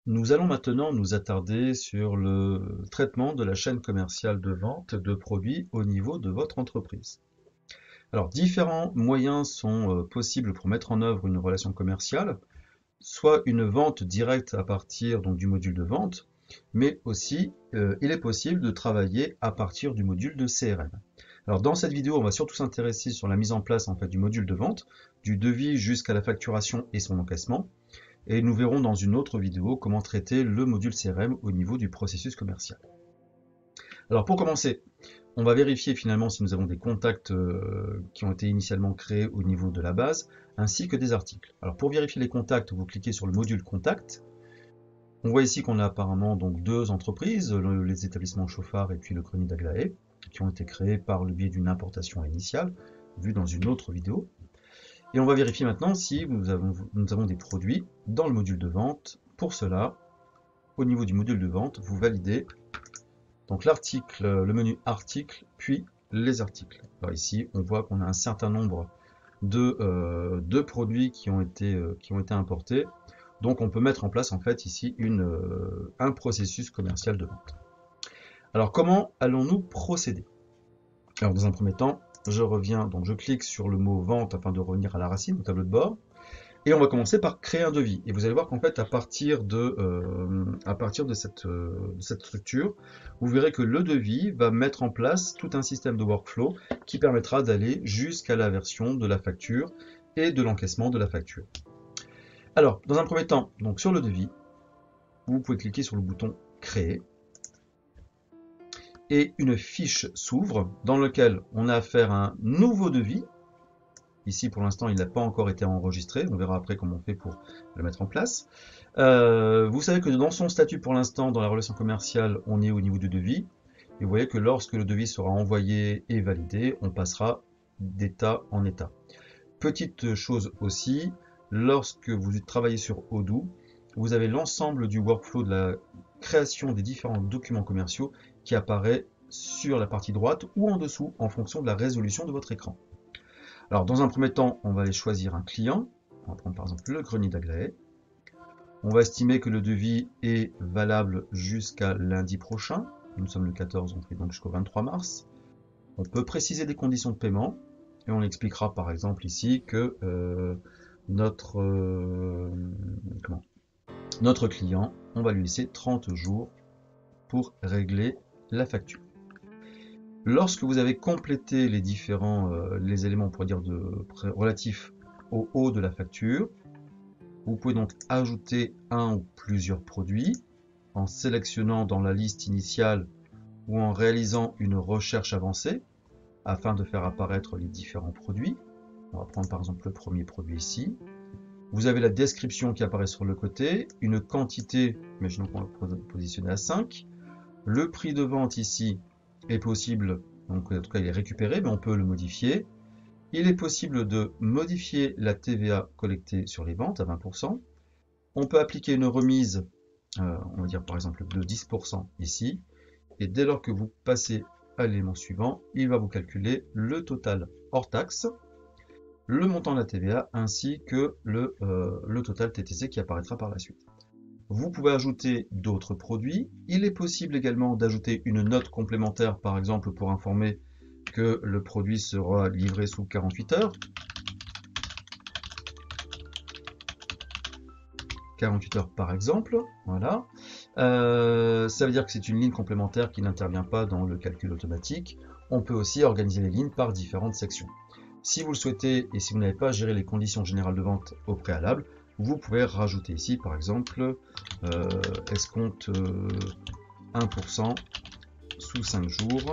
Nous allons maintenant nous attarder sur le traitement de la chaîne commerciale de vente de produits au niveau de votre entreprise. Alors, différents moyens sont possibles pour mettre en œuvre une relation commerciale, soit une vente directe à partir donc, du module de vente, mais aussi il est possible de travailler à partir du module de CRM. Alors, dans cette vidéo, on va surtout s'intéresser sur la mise en place en fait, du module de vente, du devis jusqu'à la facturation et son encaissement. Et nous verrons dans une autre vidéo comment traiter le module CRM au niveau du processus commercial. Alors pour commencer, on va vérifier finalement si nous avons des contacts qui ont été initialement créés au niveau de la base, ainsi que des articles. Alors pour vérifier les contacts, vous cliquez sur le module contact. On voit ici qu'on a apparemment donc deux entreprises, les établissements Chauffard et puis le Grenier d'Aglaé, qui ont été créés par le biais d'une importation initiale, vue dans une autre vidéo. Et on va vérifier maintenant si nous avons des produits dans le module de vente. Pour cela, au niveau du module de vente, vous validez donc l'article, le menu article, puis les articles. Alors ici, on voit qu'on a un certain nombre de produits qui ont été importés. Donc on peut mettre en place en fait ici un processus commercial de vente. Alors comment allons-nous procéder? Alors dans un premier temps, je reviens, donc je clique sur le mot vente afin de revenir à la racine, au tableau de bord. Et on va commencer par créer un devis. Et vous allez voir qu'en fait, à partir de cette structure, vous verrez que le devis va mettre en place tout un système de workflow qui permettra d'aller jusqu'à la version de la facture et de l'encaissement de la facture. Alors, dans un premier temps, donc sur le devis, vous pouvez cliquer sur le bouton Créer. Et une fiche s'ouvre dans laquelle on a affaire à un nouveau devis. Ici, pour l'instant, il n'a pas encore été enregistré. On verra après comment on fait pour le mettre en place. Vous savez que dans son statut, pour l'instant, dans la relation commerciale, on est au niveau du devis. Et vous voyez que lorsque le devis sera envoyé et validé, on passera d'état en état. Petite chose aussi, lorsque vous travaillez sur Odoo, vous avez l'ensemble du workflow de la création des différents documents commerciaux qui apparaît sur la partie droite ou en dessous en fonction de la résolution de votre écran. Alors dans un premier temps, on va aller choisir un client. On va prendre par exemple le Grenier d'Aglaé. On va estimer que le devis est valable jusqu'à lundi prochain. Nous sommes le 14, on fait donc jusqu'au 23 mars. On peut préciser des conditions de paiement et on expliquera par exemple ici que notre client, on va lui laisser 30 jours pour régler la facture. Lorsque vous avez complété les différents les éléments, on pourrait dire, relatifs au haut de la facture, vous pouvez donc ajouter un ou plusieurs produits en sélectionnant dans la liste initiale ou en réalisant une recherche avancée afin de faire apparaître les différents produits. On va prendre par exemple le premier produit ici. Vous avez la description qui apparaît sur le côté, une quantité, imaginons qu'on va positionner à 5. Le prix de vente ici est possible, donc en tout cas il est récupéré, mais on peut le modifier. Il est possible de modifier la TVA collectée sur les ventes à 20%. On peut appliquer une remise, on va dire par exemple de 10% ici. Et dès lors que vous passez à l'élément suivant, il va vous calculer le total hors taxe, le montant de la TVA ainsi que le total TTC qui apparaîtra par la suite. Vous pouvez ajouter d'autres produits. Il est possible également d'ajouter une note complémentaire, par exemple pour informer que le produit sera livré sous 48 heures. 48 heures par exemple, voilà. Ça veut dire que c'est une ligne complémentaire qui n'intervient pas dans le calcul automatique. On peut aussi organiser les lignes par différentes sections. Si vous le souhaitez et si vous n'avez pas géré les conditions générales de vente au préalable, vous pouvez rajouter ici par exemple escompte 1% sous 5 jours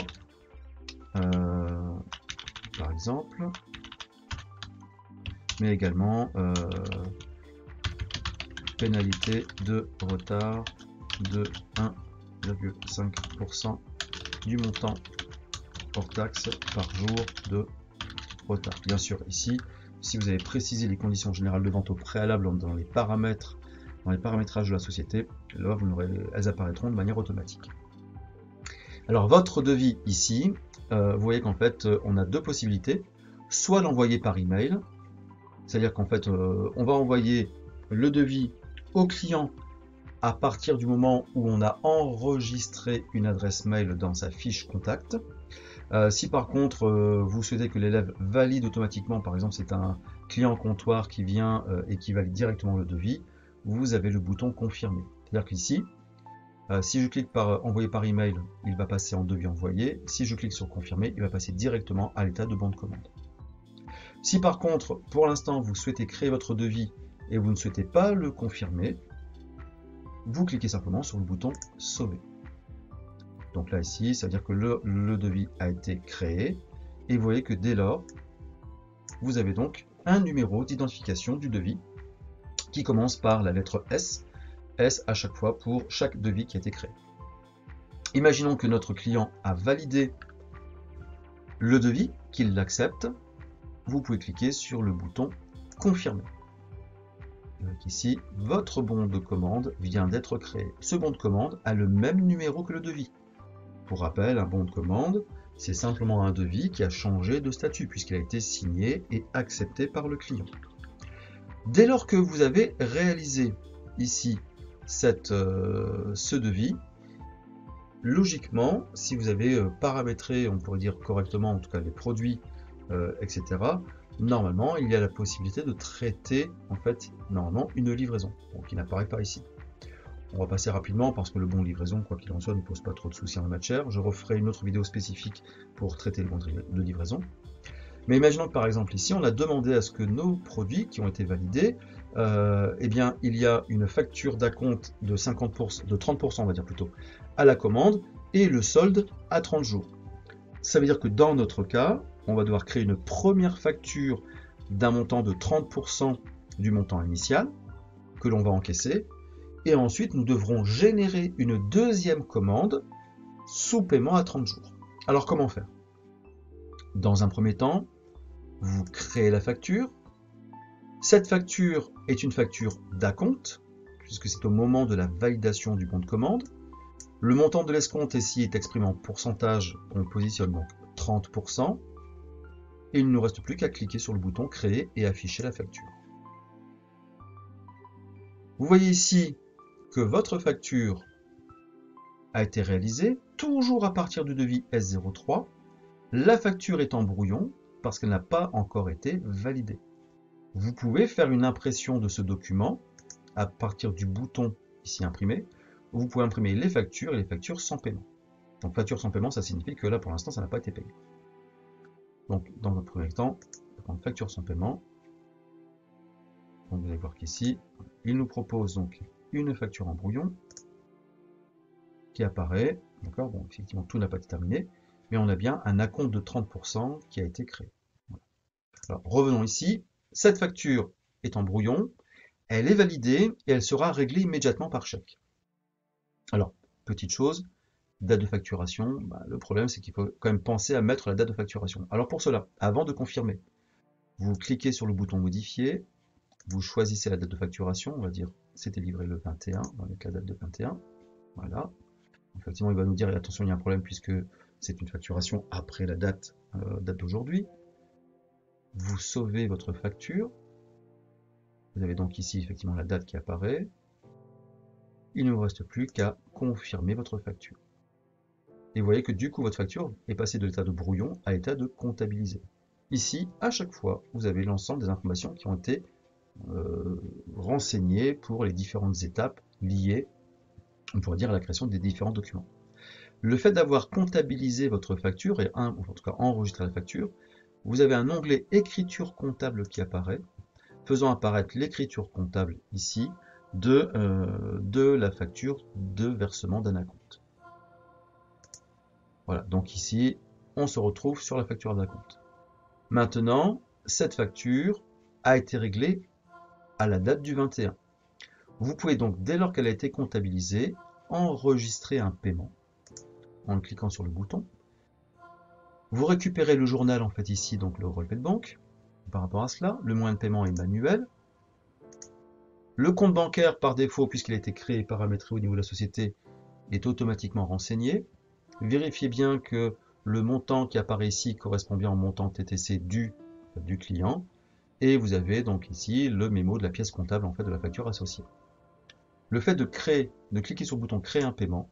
par exemple, mais également pénalité de retard de 1,5% du montant hors taxe par jour de retard. Bien sûr, ici, si vous avez précisé les conditions générales de vente au préalable dans les paramètres, dans les paramétrages de la société, là, elles apparaîtront de manière automatique. Alors, votre devis ici, vous voyez qu'en fait, on a deux possibilités. Soit l'envoyer par email, c'est-à-dire qu'en fait, on va envoyer le devis au client à partir du moment où on a enregistré une adresse mail dans sa fiche contact. Si par contre vous souhaitez que l'élève valide automatiquement, par exemple c'est un client comptoir qui vient et qui valide directement le devis, vous avez le bouton confirmer. C'est-à-dire qu'ici, si je clique par envoyer par email, il va passer en devis envoyé. Si je clique sur confirmer, il va passer directement à l'état de bon de commande. Si par contre, pour l'instant, vous souhaitez créer votre devis et vous ne souhaitez pas le confirmer, vous cliquez simplement sur le bouton sauver. Donc là ici, ça veut dire que le devis a été créé et vous voyez que dès lors, vous avez donc un numéro d'identification du devis qui commence par la lettre S. S à chaque fois pour chaque devis qui a été créé. Imaginons que notre client a validé le devis, qu'il l'accepte. Vous pouvez cliquer sur le bouton confirmer. Donc ici, votre bon de commande vient d'être créé. Ce bon de commande a le même numéro que le devis. Pour rappel, un bon de commande, c'est simplement un devis qui a changé de statut puisqu'il a été signé et accepté par le client. Dès lors que vous avez réalisé ici ce devis, logiquement, si vous avez paramétré, on pourrait dire correctement, en tout cas les produits, etc., normalement, il y a la possibilité de traiter, en fait, normalement, une livraison, qui n'apparaît pas ici. On va passer rapidement parce que le bon de livraison, quoi qu'il en soit, ne pose pas trop de soucis en la matière. Je referai une autre vidéo spécifique pour traiter le bon de livraison. Mais imaginons que par exemple ici, on a demandé à ce que nos produits qui ont été validés, eh bien, il y a une facture d'acompte de 50%, de 30%, on va dire plutôt, à la commande et le solde à 30 jours. Ça veut dire que dans notre cas, on va devoir créer une première facture d'un montant de 30% du montant initial que l'on va encaisser. Et ensuite, nous devrons générer une deuxième commande sous paiement à 30 jours. Alors, comment faire? Dans un premier temps, vous créez la facture. Cette facture est une facture d'acompte, puisque c'est au moment de la validation du bon de commande. Le montant de l'escompte ici est exprimé en pourcentage, on positionne donc 30%. Et il ne nous reste plus qu'à cliquer sur le bouton créer et afficher la facture. Vous voyez ici que votre facture a été réalisée, toujours à partir du devis S03. La facture est en brouillon parce qu'elle n'a pas encore été validée. Vous pouvez faire une impression de ce document à partir du bouton ici imprimer. Vous pouvez imprimer les factures et les factures sans paiement. Donc facture sans paiement, ça signifie que là pour l'instant ça n'a pas été payé. Donc dans un premier temps, on va prendre facture sans paiement. Donc vous allez voir qu'ici, il nous propose donc une facture en brouillon qui apparaît. D'accord, bon, effectivement, tout n'a pas été terminé, mais on a bien un acompte de 30% qui a été créé. Voilà. Alors, revenons ici. Cette facture est en brouillon, elle est validée et elle sera réglée immédiatement par chèque. Alors, petite chose, date de facturation, le problème c'est qu'il faut quand même penser à mettre la date de facturation. Alors pour cela, avant de confirmer, vous cliquez sur le bouton modifier, vous choisissez la date de facturation, on va dire c'était livré le 21, on va mettre la date de 21, voilà. Effectivement, il va nous dire attention, il y a un problème puisque c'est une facturation après la date d'aujourd'hui. Vous sauvez votre facture. Vous avez donc ici effectivement la date qui apparaît. Il ne vous reste plus qu'à confirmer votre facture. Et vous voyez que du coup votre facture est passée de l'état de brouillon à l'état de comptabilisé. Ici, à chaque fois, vous avez l'ensemble des informations qui ont été renseignées pour les différentes étapes liées, on pourrait dire, à la création des différents documents. Le fait d'avoir comptabilisé votre facture, et en tout cas enregistré la facture, vous avez un onglet écriture comptable qui apparaît, faisant apparaître l'écriture comptable ici de la facture de versement d'un acompte. Voilà, donc ici, on se retrouve sur la facture d'acompte. Maintenant, cette facture a été réglée à la date du 21. Vous pouvez donc, dès lors qu'elle a été comptabilisée, enregistrer un paiement en cliquant sur le bouton. Vous récupérez le journal, en fait, ici, donc le relevé de banque. Par rapport à cela, le moyen de paiement est manuel. Le compte bancaire, par défaut, puisqu'il a été créé et paramétré au niveau de la société, est automatiquement renseigné. Vérifiez bien que le montant qui apparaît ici correspond bien au montant TTC du client. Et vous avez donc ici le mémo de la pièce comptable en fait de la facture associée. le fait de cliquer sur le bouton créer un paiement,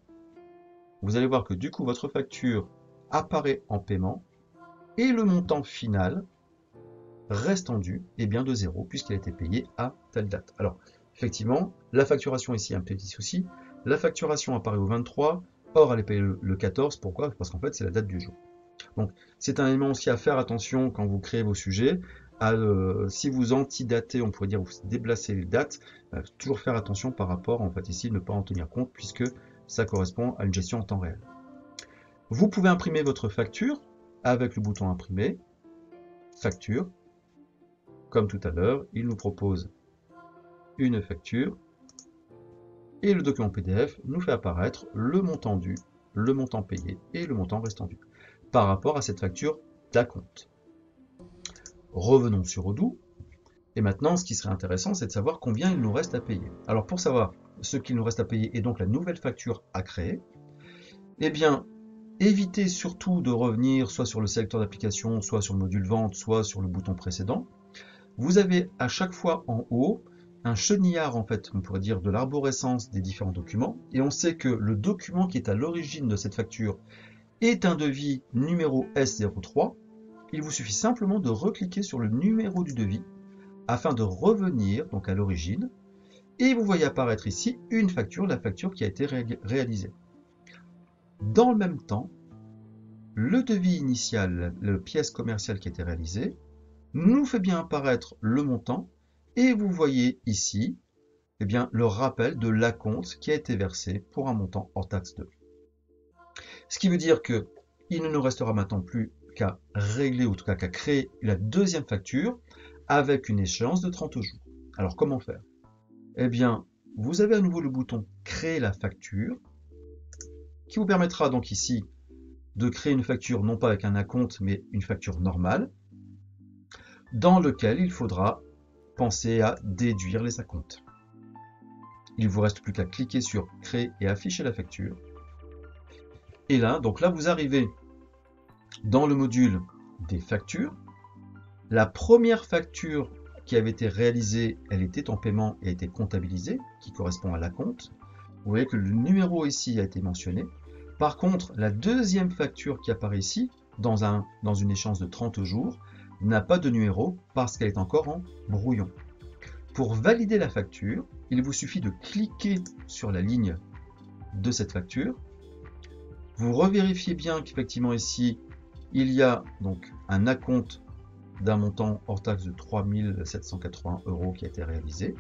vous allez voir que du coup votre facture apparaît en paiement et le montant final restant dû est bien de 0 puisqu'il a été payé à telle date. Alors effectivement, la facturation ici a un petit souci. La facturation apparaît au 23, or elle est payée le 14. Pourquoi? Parce qu'en fait c'est la date du jour. Donc c'est un élément aussi à faire attention quand vous créez vos sujets. Si vous antidatez, on pourrait dire vous déplacez les dates, toujours faire attention par rapport, en fait ici, ne pas en tenir compte puisque ça correspond à une gestion en temps réel. Vous pouvez imprimer votre facture avec le bouton imprimer, facture. Comme tout à l'heure, il nous propose une facture et le document PDF nous fait apparaître le montant dû, le montant payé et le montant restant dû par rapport à cette facture d'acompte. Revenons sur Odoo. Et maintenant, ce qui serait intéressant, c'est de savoir combien il nous reste à payer. Alors pour savoir ce qu'il nous reste à payer et donc la nouvelle facture à créer, eh bien, évitez surtout de revenir soit sur le sélecteur d'application, soit sur le module vente, soit sur le bouton précédent. Vous avez à chaque fois en haut un chenillard, en fait, on pourrait dire, de l'arborescence des différents documents. Et on sait que le document qui est à l'origine de cette facture est un devis numéro S03. Il vous suffit simplement de recliquer sur le numéro du devis afin de revenir donc à l'origine. Et vous voyez apparaître ici une facture, la facture qui a été réalisée. Dans le même temps, le devis initial, la pièce commerciale qui a été réalisée, nous fait bien apparaître le montant et vous voyez ici eh bien, le rappel de l'acompte qui a été versé pour un montant hors taxe 2. Ce qui veut dire que il ne nous restera maintenant plus qu'à régler, ou en tout cas qu'à créer la deuxième facture avec une échéance de 30 jours. Alors comment faire? Eh bien, vous avez à nouveau le bouton créer la facture qui vous permettra donc ici de créer une facture non pas avec un acompte mais une facture normale dans lequel il faudra penser à déduire les acomptes. Il ne vous reste plus qu'à cliquer sur créer et afficher la facture. Et là, donc là vous arrivez dans le module des factures. La première facture qui avait été réalisée, elle était en paiement et a été comptabilisée, qui correspond à l'acompte. Vous voyez que le numéro ici a été mentionné. Par contre, la deuxième facture qui apparaît ici, dans une échéance de 30 jours, n'a pas de numéro parce qu'elle est encore en brouillon. Pour valider la facture, il vous suffit de cliquer sur la ligne de cette facture. Vous revérifiez bien qu'effectivement ici, il y a donc un acompte d'un montant hors taxe de 3 780 € qui a été réalisé.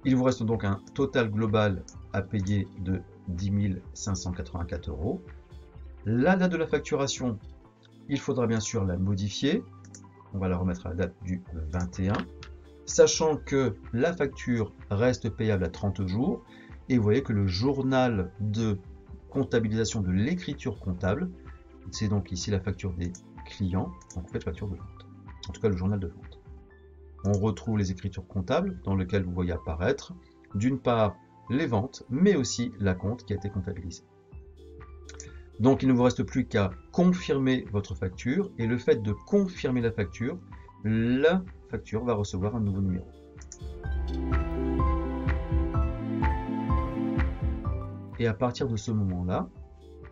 Il vous reste donc un total global à payer de 10 584 €. La date de la facturation, il faudra bien sûr la modifier. On va la remettre à la date du 21, sachant que la facture reste payable à 30 jours. Et vous voyez que le journal de comptabilisation de l'écriture comptable, c'est donc ici la facture des clients, donc en fait facture de vente, en tout cas le journal de vente. On retrouve les écritures comptables dans lesquelles vous voyez apparaître d'une part les ventes, mais aussi l'acompte qui a été comptabilisé. Donc il ne vous reste plus qu'à confirmer votre facture, et le fait de confirmer la facture va recevoir un nouveau numéro. Et à partir de ce moment-là,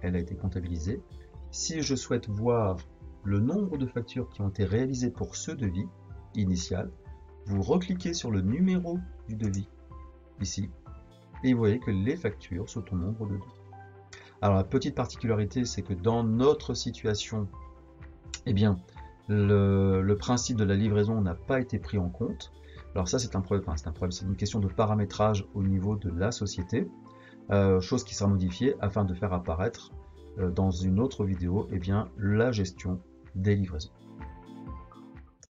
elle a été comptabilisée. Si je souhaite voir le nombre de factures qui ont été réalisées pour ce devis initial, vous recliquez sur le numéro du devis ici, et vous voyez que les factures sont au nombre de 2. Alors la petite particularité, c'est que dans notre situation, eh bien, le principe de la livraison n'a pas été pris en compte. Alors ça, c'est un problème, c'est une question de paramétrage au niveau de la société, chose qui sera modifiée afin de faire apparaître dans une autre vidéo, eh bien, la gestion des livraisons.